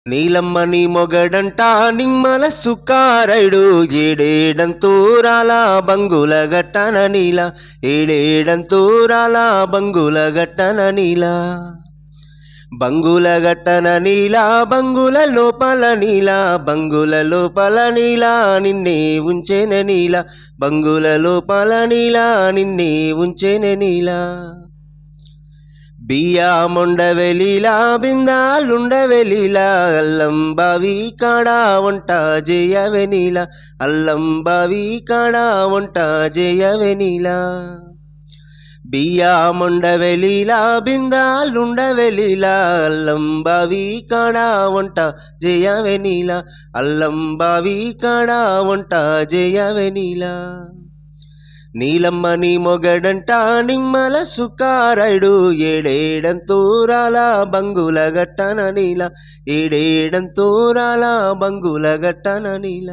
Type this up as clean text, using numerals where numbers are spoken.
నీలమ్మ నీ మొగడంట నిమ్మల సుకారైడు ఏడేడంతూరాల బంగుల గట్టన నీల ఏడేడంతూరాల బంగుల గట్టన నీల బంగుల గట్టన నీల బంగుల లోపల నీల బంగుల లోపల నీల నిన్నే ఉంచెన నీల బంగుల లోపల నీల నిన్నే ఉంచెన నీల బియ్యముండవెలీలా బిందాలుండవెలీలా అల్లం బావి కాడ వంట చేయవెనీలా అల్లం బావి కాడ వంట చేయవెనీలా బియ్యముండవెలీలా బిందాలుండవెలీలా అల్లం బావి కాడ వంట చేయవెనీలా అల్లం బావి కాడ వంట చేయవెనీలా నీలమ్మ నీ మొగడంట నిమ్మల సుకారైడు ఏడేడంతూరాల బంగుల గట్టన నీల ఏడేడంతూరాల బంగుల గట్టన నీల